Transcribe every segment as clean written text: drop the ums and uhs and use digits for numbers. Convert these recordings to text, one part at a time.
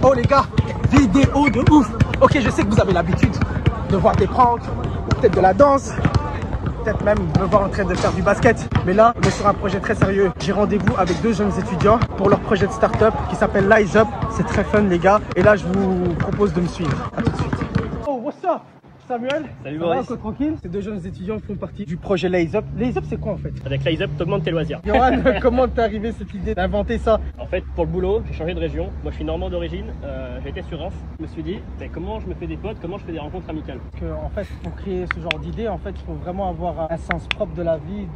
Oh les gars, vidéo de ouf. Ok, je sais que vous avez l'habitude de voir des pranks, peut-être de la danse, peut-être même me voir en train de faire du basket. Mais là, on est sur un projet très sérieux. J'ai rendez-vous avec 2 jeunes étudiants pour leur projet de start-up qui s'appelle Lize Up. C'est très fun les gars. Et là, je vous propose de me suivre. A tout de suite. Oh, what's up Samuel? Salut Boris. Tranquille. Ces 2 jeunes étudiants font partie du projet Lize Up. Lize Up, c'est quoi en fait? Avec Lize Up, t'augmentes tes loisirs. Johan, comment t'es arrivé cette idée d'inventer ça? En fait, pour le boulot, j'ai changé de région. Moi, je suis normand d'origine. J'étais sur Reims. Je me suis dit, comment je me fais des potes, comment je fais des rencontres amicales. Parce que, en fait, pour créer ce genre d'idée, en fait, il faut vraiment avoir un sens propre de la vie,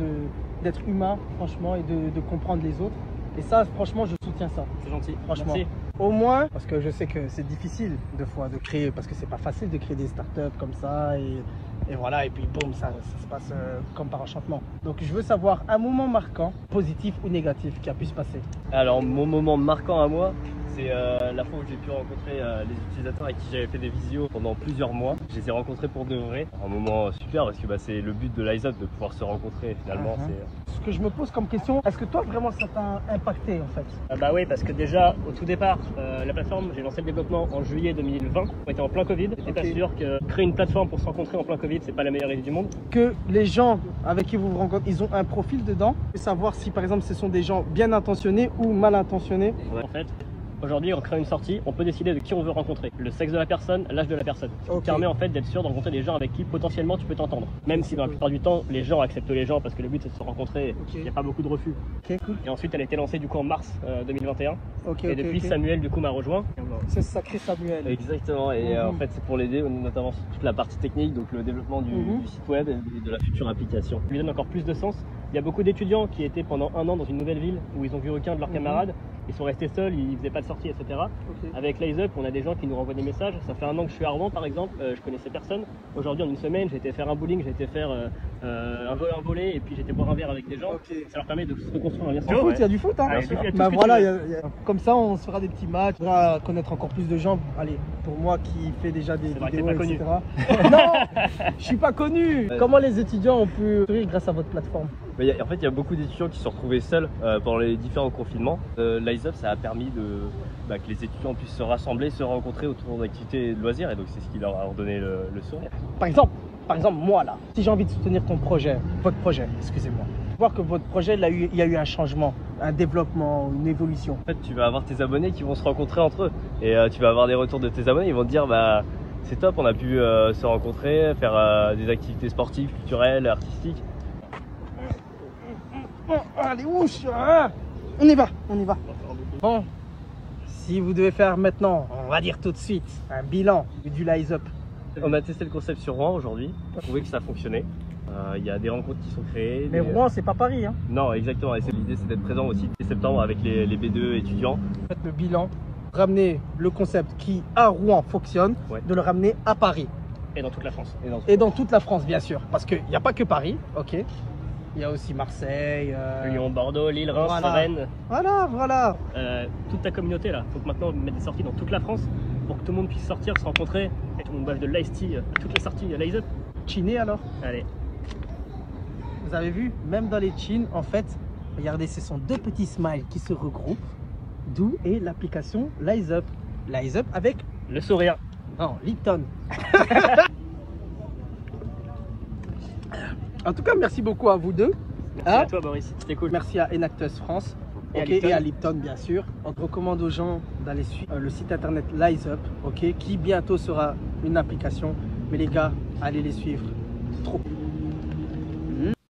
d'être humain, franchement, et de comprendre les autres. Et ça, franchement, je soutiens ça. C'est gentil. Franchement. Merci. Au moins, parce que je sais que c'est difficile de fois de créer, parce que c'est pas facile de créer des startups comme ça, et voilà, et puis boum, ça se passe comme par enchantement. Donc je veux savoir un moment marquant, positif ou négatif, qui a pu se passer. Alors, mon moment marquant à moi, c'est la fois où j'ai pu rencontrer les utilisateurs avec qui j'avais fait des visios pendant plusieurs mois. Je les ai rencontrés pour de vrai. Un moment super parce que c'est le but de Lize Up de pouvoir se rencontrer finalement. Ce que je me pose comme question, est-ce que toi vraiment ça t'a impacté en fait? Bah oui, parce que déjà au tout départ, la plateforme, j'ai lancé le développement en juillet 2020. On était en plein Covid. J'étais pas sûr que créer une plateforme pour se rencontrer en plein Covid, c'est pas la meilleure idée du monde. Que les gens avec qui vous vous rencontrez, ils ont un profil dedans. Et savoir si par exemple ce sont des gens bien intentionnés ou mal intentionnés. Ouais. En fait, aujourd'hui, on crée une sortie, on peut décider de qui on veut rencontrer, le sexe de la personne, l'âge de la personne. Ce qui permet en fait d'être sûr de rencontrer des gens avec qui potentiellement tu peux t'entendre. Même si dans la plupart du temps, les gens acceptent les gens parce que le but c'est de se rencontrer, il n'y a pas beaucoup de refus. Cool. Et ensuite, elle a été lancée du coup en mars 2021. Et depuis, ok. Samuel du coup m'a rejoint. C'est sacré Samuel. Exactement, et en fait c'est pour l'aider, notamment sur toute la partie technique, donc le développement du site web et de la future application. Ça lui donne encore plus de sens. Il y a beaucoup d'étudiants qui étaient pendant un an dans une nouvelle ville où ils ont vu aucun de leurs camarades, ils sont restés seuls, ils faisaient pas de sortie, etc. Avec Lize Up, on a des gens qui nous renvoient des messages. Ça fait un an que je suis à Rouen par exemple, je connaissais personne. Aujourd'hui en une semaine, j'ai été faire un bowling, j'ai été faire un volley et puis j'ai été boire un verre avec des gens. Ça leur permet de se reconstruire un lien. En foot, il y a du foot, hein. Bah voilà, comme ça on se fera des petits matchs, on pourra connaître encore plus de gens. Allez, pour moi qui fais déjà des vidéos, etc. Non, je suis pas connu. Comment les étudiants ont pu rire grâce à votre plateforme? En fait, il y a beaucoup d'étudiants qui se sont retrouvés seuls pendant les différents confinements. Lize Up, ça a permis que les étudiants puissent se rassembler, se rencontrer autour d'activités et de loisirs, et donc c'est ce qui leur a redonné le sourire. Par exemple, moi là, si j'ai envie de soutenir votre projet, excusez-moi, voir que votre projet, il y a eu un changement, un développement, une évolution. En fait, tu vas avoir tes abonnés qui vont se rencontrer entre eux, et tu vas avoir des retours de tes abonnés, ils vont te dire c'est top, on a pu se rencontrer, faire des activités sportives, culturelles, artistiques. Allez, ouch, on y va. Bon, si vous devez faire maintenant, on va dire tout de suite, un bilan du Lize Up. On a testé le concept sur Rouen aujourd'hui, on a trouvé que ça fonctionnait. Il y a des rencontres qui sont créées. Mais Rouen, c'est pas Paris, hein? Non, exactement, et l'idée c'est d'être présent aussi dès septembre avec les B2 étudiants. Faites le bilan, ramener le concept qui à Rouen fonctionne, de le ramener à Paris. Et dans toute la France. Et dans toute la France, bien sûr, parce qu'il n'y a pas que Paris, ok? Il y a aussi Marseille, Lyon, Bordeaux, Lille, Reims, Rennes. Voilà. Toute ta communauté là. Il faut que maintenant mettre des sorties dans toute la France pour que tout le monde puisse sortir, se rencontrer. Et tout le monde boive de l'Ice Tea à toutes les sorties Lize Up. Chiné alors? Allez. Vous avez vu, même dans les chines, en fait, regardez, ce sont 2 petits smiles qui se regroupent. D'où est l'application Lize Up. Lize Up avec le sourire. Non, Lipton. En tout cas, merci beaucoup à vous deux. Merci à toi Boris, c'était cool. Merci à Enactus France et à Lipton bien sûr. On recommande aux gens d'aller suivre le site internet Lize Up, qui bientôt sera une application. Mais les gars, allez les suivre. Trop.